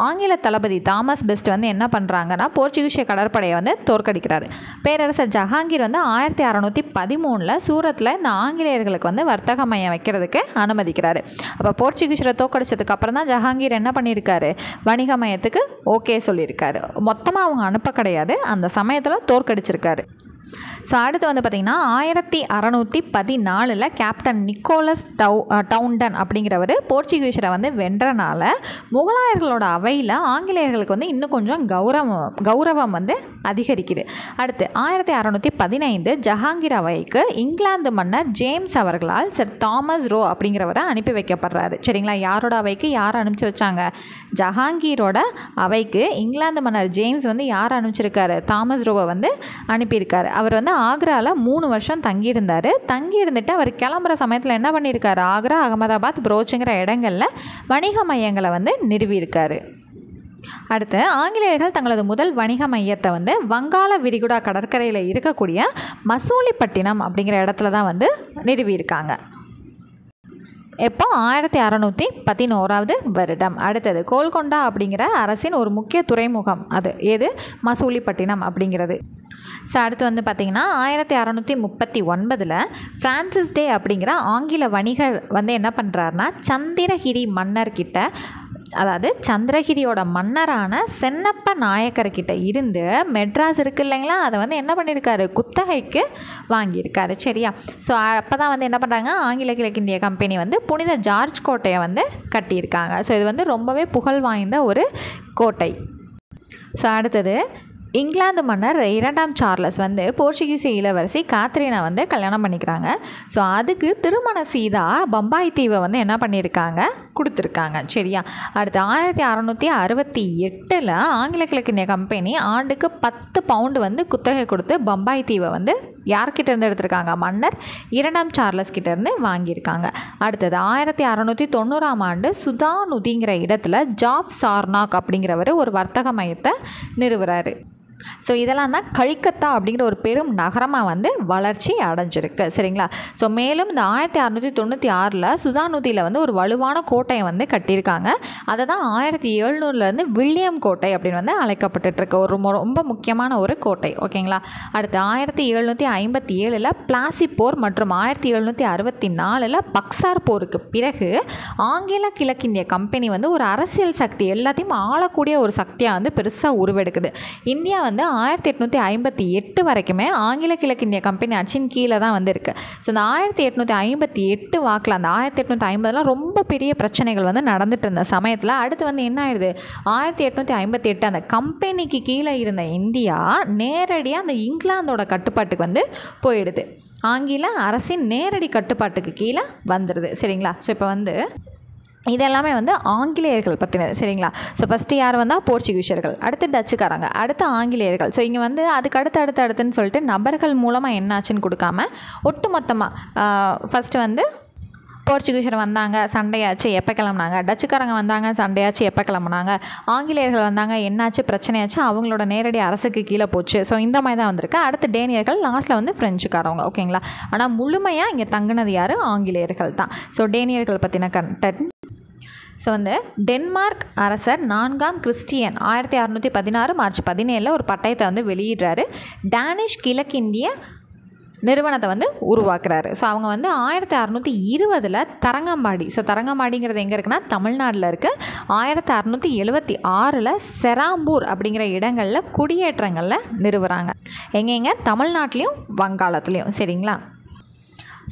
ஆங்கில தளபதி தாமஸ் பெஸ்ட் வந்து என்ன பண்ணுறாங்கன்னா, போர்ச்சுகீசிய கடற்படையை வந்து தோற்கடிக்கிறாரு. பேரரசர் ஜஹாங்கீர் வந்து 1613 சூரத்தில் இந்த ஆங்கிலேயர்களுக்கு வந்து வர்த்தக மையம் வைக்கிறதுக்கு அனுமதிக்கிறாரு. அப்போ போர்ச்சுகீசியரை தோற்கடிச்சதுக்கு அப்புறம் தான் ஜஹாங்கீர் என்ன பண்ணியிருக்காரு, வணிக மையத்துக்கு ஓகே சொல்லியிருக்காரு. மொத்தமாக அவங்க அனுப்ப கிடையாது, அந்த சமயத்தில் தோற்கடிச்சிருக்காரு. ஸோ அடுத்து வந்து பார்த்திங்கன்னா 1614 கேப்டன் நிக்கோலஸ் டவுண்டன் அப்படிங்கிறவர் போர்ச்சுகீசியரை வந்து வென்றனால முகலாயர்களோட அவையில் ஆங்கிலேயர்களுக்கு வந்து இன்னும் கொஞ்சம் கௌரவம் வந்து அதிகரிக்குது. அடுத்து 1615 ஜஹாங்கீர் அவைக்கு இங்கிலாந்து மன்னர் ஜேம்ஸ் அவர்களால் சர் தாமஸ் ரோ அப்படிங்கிறவரை அனுப்பி வைக்கப்படுறாரு. சரிங்களா. யாரோட அவைக்கு யார் அனுப்பிச்சி வச்சாங்க, ஜஹாங்கீரோட அவைக்கு இங்கிலாந்து மன்னர் ஜேம்ஸ் வந்து யார் அனுப்பிச்சிருக்காரு, தாமஸ் ரோவை வந்து அனுப்பியிருக்காரு. அவர் வந்து ஆக்ராவில் 3 வருஷம் தங்கியிருந்தார். தங்கியிருந்துட்டு அவர் கிளம்புற சமயத்தில் என்ன பண்ணியிருக்காரு, ஆக்ரா, அகமதாபாத், புரோச்சுங்கிற இடங்களில் வணிக மையங்களை வந்து நிறுவியிருக்காரு. அடுத்து ஆங்கிலேயர்கள் தங்களது முதல் வணிக மையத்தை வந்து வங்காள விரிகுடா கடற்கரையில் இருக்கக்கூடிய மசூலிப்பட்டினம் அப்படிங்கிற இடத்துல தான் வந்து நிறுவியிருக்காங்க. எப்போ 1611 வருடம். அடுத்தது கோல்கொண்டா அப்படிங்கிற அரசின் ஒரு முக்கிய துறைமுகம், அது ஏது, மசூலிப்பட்டினம் அப்படிங்கிறது. ஸோ அடுத்து வந்து பார்த்திங்கன்னா 1639 ஃப்ரான்சிஸ் டே அப்படிங்கிற ஆங்கில வணிகர் வந்து என்ன பண்ணுறாருனா, சந்திரகிரி மன்னர்கிட்ட, அதாவது சந்திரகிரியோட மன்னரான சென்னப்ப நாயக்கர்கிட்ட இருந்து மெட்ராஸ் இருக்குது இல்லைங்களா, அதை வந்து என்ன பண்ணியிருக்காரு, குத்தகைக்கு வாங்கியிருக்காரு. சரியா. ஸோ அப்போ தான் வந்து என்ன பண்ணுறாங்க, ஆங்கில கிழக்கிந்திய கம்பெனி வந்து புனித ஜார்ஜ் கோட்டையை வந்து கட்டியிருக்காங்க. ஸோ இது வந்து ரொம்பவே புகழ் வாய்ந்த ஒரு கோட்டை. ஸோ அடுத்தது இங்கிலாந்து மன்னர் 2ஆம் சார்லஸ் வந்து போர்ச்சுகீசிய இளவரசி காத்ரீனை வந்து கல்யாணம் பண்ணிக்கிறாங்க. ஸோ அதுக்கு திருமண சீதா பம்பாய் தீவை வந்து என்ன பண்ணியிருக்காங்க, கொடுத்துருக்காங்க. சரியா. அடுத்து 1668 ஆங்கில கிழக்கிந்திய கம்பெனி ஆண்டுக்கு 10 பவுண்டு வந்து குத்தகை கொடுத்து பம்பாய் தீவை வந்து யார்கிட்ட இருந்து எடுத்திருக்காங்க, மன்னர் 2ஆம் சார்லஸ் கிட்டேருந்து வாங்கியிருக்காங்க. அடுத்தது 1690 சுதானுதிங்கிற இடத்துல ஜாஃப் சார்னாக் அப்படிங்கிறவர் ஒரு வர்த்தக மையத்தை நிறுவுறாரு. ஸோ இதெல்லாம் தான் கல்கத்தா அப்படிங்கிற ஒரு பெரும் நகரமாக வந்து வளர்ச்சி அடைஞ்சிருக்கு. சரிங்களா. ஸோ மேலும் இந்த 1696 சுதானுதியில் வந்து ஒரு வலுவான கோட்டையை வந்து கட்டியிருக்காங்க. அதை தான் 1700 வில்லியம் கோட்டை அப்படின்னு வந்து அழைக்கப்பட்டுருக்கு. ஒரு ரொம்ப முக்கியமான ஒரு கோட்டை. ஓகேங்களா. அடுத்து 1757 பிளாசி போர் மற்றும் 1764 பக்சார் போருக்கு பிறகு ஆங்கில கிழக்கிந்திய கம்பெனி வந்து ஒரு அரசியல் சக்தி, எல்லாத்தையும் ஆளக்கூடிய ஒரு சக்தியாக வந்து பெருசாக உருவெடுக்குது. இந்தியா வந்து வந்து 1858 வரைக்குமே ஆங்கில கிழக்கிந்திய கம்பெனி ஆட்சியின் கீழே தான் வந்து இருக்குது. ஸோ இந்த 1858 வாக்கில் அந்த 1850 ரொம்ப பெரிய பிரச்சனைகள் வந்து நடந்துட்டு இருந்த சமயத்தில் அடுத்து வந்து என்ன ஆயிடுது, 1858 அந்த கம்பெனிக்கு கீழே இருந்த இந்தியா நேரடியாக அந்த இங்கிலாந்தோட கட்டுப்பாட்டுக்கு வந்து போயிடுது. ஆங்கில அரசின் நேரடி கட்டுப்பாட்டுக்கு கீழே வந்துடுது. சரிங்களா? ஸோ இப்போ வந்து இதெல்லாமே வந்து ஆங்கிலேயர்கள் பற்றினது. சரிங்களா? ஸோ ஃபஸ்ட்டு யார் வந்தால் போர்ச்சுகீசியர்கள், அடுத்து டச்சுக்காரங்க, அடுத்து ஆங்கிலேயர்கள். ஸோ இங்கே வந்து அதுக்கு அடுத்துன்னு சொல்லிட்டு நபர்கள் மூலமாக என்னாச்சுன்னு கொடுக்காம ஒட்டு மொத்தமாக ஃபஸ்ட்டு வந்து போர்ச்சுகீசியர் வந்தாங்க, சண்டையாச்சு, எப்போ கிளம்புனாங்க, டச்சுக்காரங்க வந்தாங்க, சண்டையாச்சு, எப்போ கிளம்புனாங்க, ஆங்கிலேயர்கள் வந்தாங்க, என்னாச்சு, பிரச்சனையாச்சு, அவங்களோட நேரடி அரசுக்கு கீழே போச்சு. ஸோ இந்த மாதிரி தான் வந்திருக்கு. அடுத்து டேனியர்கள், லாஸ்ட்டில் வந்து ஃப்ரெஞ்சுக்காரவங்க. ஓகேங்களா? ஆனால் முழுமையாக இங்கே தங்கினது யார்? ஆங்கிலேயர்கள் தான். ஸோ டேனியர்கள் பற்றின கண்டென்ட். ஸோ வந்து டென்மார்க் அரசர் 4ஆம் கிறிஸ்டியன் 1616 மார்ச் 17 ஒரு பட்டயத்தை வந்து வெளியிடுறாரு. டேனிஷ் கிழக்கிந்திய நிறுவனத்தை வந்து உருவாக்குறாரு. ஸோ அவங்க வந்து 1620 தரங்கம்பாடி, ஸோ தரங்கம்பாடிங்கிறது எங்கே இருக்குன்னா தமிழ்நாட்டில் இருக்குது. 1676 செராம்பூர் அப்படிங்கிற இடங்களில் குடியேற்றங்களில் நிறுவுறாங்க. எங்கெங்க? தமிழ்நாட்டிலையும் வங்காளத்துலேயும். சரிங்களா?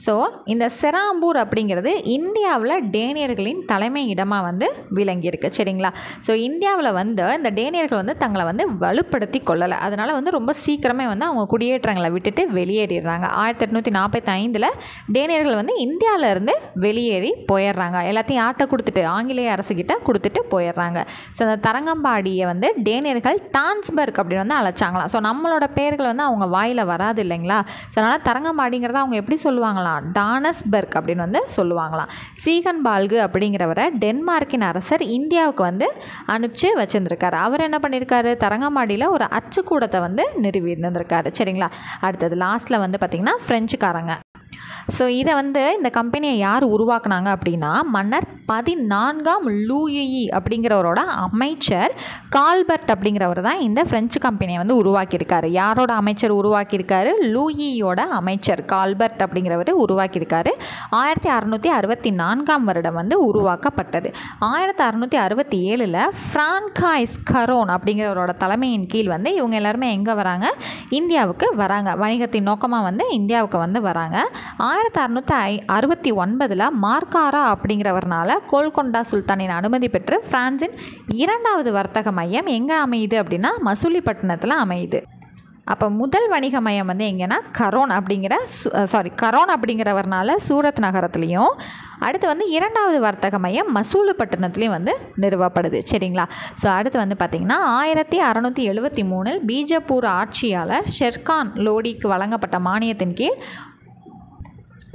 ஸோ இந்த செராம்பூர் அப்படிங்கிறது இந்தியாவில் டேனியர்களின் தலைமை இடமாக வந்து விளங்கியிருக்கு. சரிங்களா? ஸோ இந்தியாவில் வந்து இந்த டேனியர்கள் வந்து தங்களை வந்து வலுப்படுத்தி கொள்ளலை. அதனால் வந்து ரொம்ப சீக்கிரமே வந்து அவங்க குடியேற்றங்களை விட்டுட்டு வெளியேறிடுறாங்க. 1845 டேனியர்கள் வந்து இந்தியாவிலேருந்து வெளியேறி போயிடுறாங்க. எல்லாத்தையும் ஆட்டை கொடுத்துட்டு ஆங்கிலேய அரசுக்கிட்ட கொடுத்துட்டு போயிடுறாங்க. ஸோ அந்த தரங்கம்பாடியை வந்து டேனியர்கள் டான்ஸ்பர்க் அப்படின்னு வந்து அழைச்சாங்களாம். ஸோ நம்மளோட பேர்கள் வந்து அவங்க வாயில் வராது இல்லைங்களா? ஸோ அதனால் தரங்கம்பாடிங்கிறத அவங்க எப்படி சொல்லுவாங்க? டானஸ்பர்க் அப்படின்னு வந்து சொல்லுவாங்களாம். சீகன் பால்கு அப்படிங்கிறவரை டென்மார்க்கின் அரசர் இந்தியாவுக்கு வந்து அனுப்பிச்சு வச்சுருந்துருக்காரு. அவர் என்ன பண்ணியிருக்காரு? தரங்கம்பாடியில் ஒரு அச்சுக்கூடத்தை வந்து நிறுவி இருந்திருக்காரு. சரிங்களா? அடுத்தது லாஸ்ட்டில் வந்து பார்த்திங்கன்னா ஃப்ரெஞ்சுக்காரங்க. ஸோ இதை வந்து இந்த கம்பெனியை யார் உருவாக்குனாங்க அப்படின்னா மன்னர் 14ஆம் லூயி அப்படிங்கிறவரோட அமைச்சர் கால்பர்ட் அப்படிங்கிறவர் தான் இந்த ஃப்ரெஞ்சு கம்பெனியை வந்து உருவாக்கியிருக்காரு. யாரோட அமைச்சர் உருவாக்கியிருக்காரு? லூயியோட அமைச்சர் கால்பர்ட் அப்படிங்கிறவர் உருவாக்கியிருக்காரு. 1664ஆம் வருடம் வந்து உருவாக்கப்பட்டது. 1667 ஃப்ரான்காய்ஸ் கரோன் அப்படிங்கிறவரோட தலைமையின் கீழ் வந்து இவங்க எல்லாருமே எங்கே வராங்க? இந்தியாவுக்கு வராங்க. வணிகத்தின் நோக்கமாக வந்து இந்தியாவுக்கு வந்து வராங்க. 1669 மார்காரா அப்படிங்கிறவர்னால கோல்கொண்டா சுல்தானின் அனுமதி பெற்று பிரான்சின் 2வது வர்த்தக மையம் எங்கே அமையுது அப்படின்னா மசூலிப்பட்டினத்தில் அமையுது. அப்போ முதல் வணிக மையம் வந்து எங்கன்னா கரோன் அப்படிங்கிறவர்னால சூரத் நகரத்துலேயும், அடுத்து வந்து 2வது வர்த்தக மையம் மசூலிப்பட்டினத்துலேயும் வந்து நிறுவப்படுது. சரிங்களா? ஸோ அடுத்து வந்து பார்த்திங்கன்னா 1673 பீஜப்பூர் ஆட்சியாளர் ஷெர்கான் லோடிக்கு வழங்கப்பட்ட மானியத்தின் கீழ்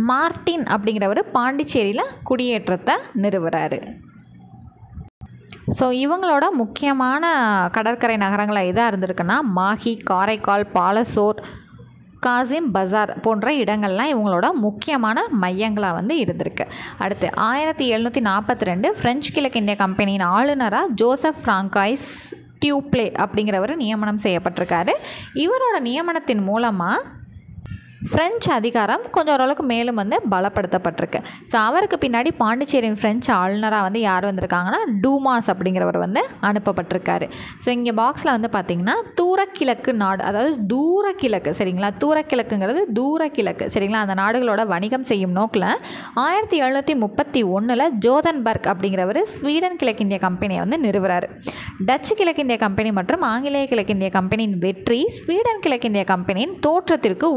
மார்டின் அப்படிங்கிறவர் பாண்டிச்சேரியில் குடியேற்றத்தை நிறுவுறாரு. ஸோ இவங்களோட முக்கியமான கடற்கரை நகரங்களாக எதாக இருந்திருக்குன்னா மாஹி, காரைக்கால், பாலசோர், காசிம் பஜார் போன்ற இடங்கள்லாம் இவங்களோட முக்கியமான மையங்களாக வந்து இருந்திருக்கு. அடுத்து 1742 ஃப்ரெஞ்சு கிழக்கிந்திய கம்பெனியின் ஆளுநராக ஜோசப் ஃப்ராங்காய்ஸ் டியூப்ளே அப்படிங்கிறவர் நியமனம் செய்யப்பட்டிருக்காரு. இவரோட நியமனத்தின் மூலமாக ஃப்ரெஞ்சு அதிகாரம் கொஞ்சம் ஓரளவுக்கு மேலும் வந்து பலப்படுத்தப்பட்டிருக்கு. ஸோ அவருக்கு பின்னாடி பாண்டிச்சேரியின் ஃப்ரெஞ்சு ஆளுநராக வந்து யார் வந்திருக்காங்கன்னா டூமாஸ் அப்படிங்கிறவர் வந்து அனுப்பப்பட்டிருக்காரு. ஸோ இங்கே பாக்ஸில் வந்து பார்த்திங்கன்னா தூரக்கிழக்கு நாடு, அதாவது தூரக்கிழக்கு. சரிங்களா? தூரக்கிழக்குங்கிறது தூரக்கிழக்கு. சரிங்களா? அந்த நாடுகளோட வணிகம் செய்யும் நோக்கில் 1731 ஜோதன்பர்க் அப்படிங்கிறவர் ஸ்வீடன் கிழக்கிந்திய கம்பெனியை வந்து நிறுவுறாரு. டச்சு கிழக்கிந்திய கம்பெனி மற்றும் ஆங்கிலேய கிழக்கிந்திய கம்பெனியின் வெற்றி ஸ்வீடன் கிழக்கிந்திய கம்பெனியின் தோற்றத்திற்கு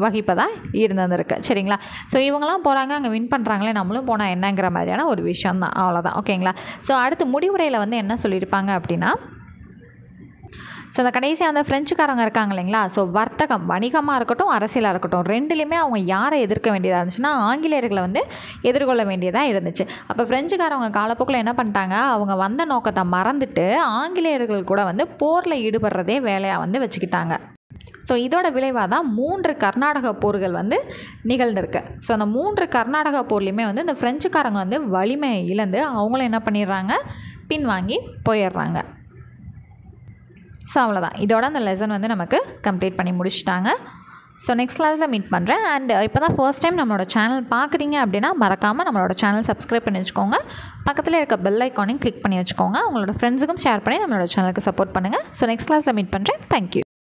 வகிப்பதாக இருந்திருக்கு. சரிங்களா? ஸோ இவங்கெல்லாம் போகிறாங்க, அங்கே வின் பண்ணுறாங்களே, நம்மளும் போனால் என்னங்கிற மாதிரியான ஒரு விஷயம் தான். அவ்வளோதான். ஓகேங்களா? ஸோ அடுத்து முடிவுரையில் வந்து என்ன சொல்லியிருப்பாங்க அப்படின்னா, ஸோ அந்த கடைசியாக அந்த ஃப்ரெஞ்சுக்காரங்க இருக்காங்க இல்லைங்களா? ஸோ வர்த்தகம், வணிகமாக இருக்கட்டும், அரசியலாக இருக்கட்டும், ரெண்டுலேயுமே அவங்க யாரை எதிர்க்க வேண்டியதாக இருந்துச்சுன்னா ஆங்கிலேயர்களை வந்து எதிர்கொள்ள வேண்டியதாக இருந்துச்சு. அப்போ ஃப்ரெஞ்சுக்காரவங்க காலப்போக்கில் என்ன பண்ணிட்டாங்க, அவங்க வந்த நோக்கத்தை மறந்துட்டு ஆங்கிலேயர்கள் கூட வந்து போரில் ஈடுபடுறதே வேலையாக வந்து வச்சுக்கிட்டாங்க. ஸோ இதோட விளைவாக தான் 3 கர்நாடக போர்கள் வந்து நிகழ்ந்திருக்கு. ஸோ அந்த 3 கர்நாடக போர்லேயுமே வந்து இந்த ஃப்ரெஞ்சுக்காரங்க வந்து வலிமையை இழந்து அவங்களும் என்ன பண்ணிடுறாங்க, பின்வாங்கி போயிடுறாங்க. ஸோ அவ்வளோதான். இதோட அந்த லெசன் வந்து நமக்கு கம்ப்ளீட் பண்ணி முடிச்சிட்டாங்க. ஸோ நெக்ஸ்ட் கிளாஸில் மீட் பண்ணுறேன். அண்ட் இப்போ தான் ஃபர்ஸ்ட் டைம் நம்மளோட சேனல் பார்க்குறீங்க அப்படின்னா மறக்காமல் நம்மளோட சேனல் சப்ஸ்கிரைப் பண்ணி வச்சுக்கோங்க. பக்கத்தில் இருக்க பெல் ஐக்கானையும் கிளிக் பண்ணி வச்சுக்கோங்க. உங்களோட ஃப்ரெண்ட்ஸுக்கும் ஷேர் பண்ணி நம்மளோட சேனலுக்கு சப்போர்ட் பண்ணுங்கள். ஸோ நெக்ஸ்ட் கிளாஸில் மீட் பண்ணுறேன். தேங்க்யூ.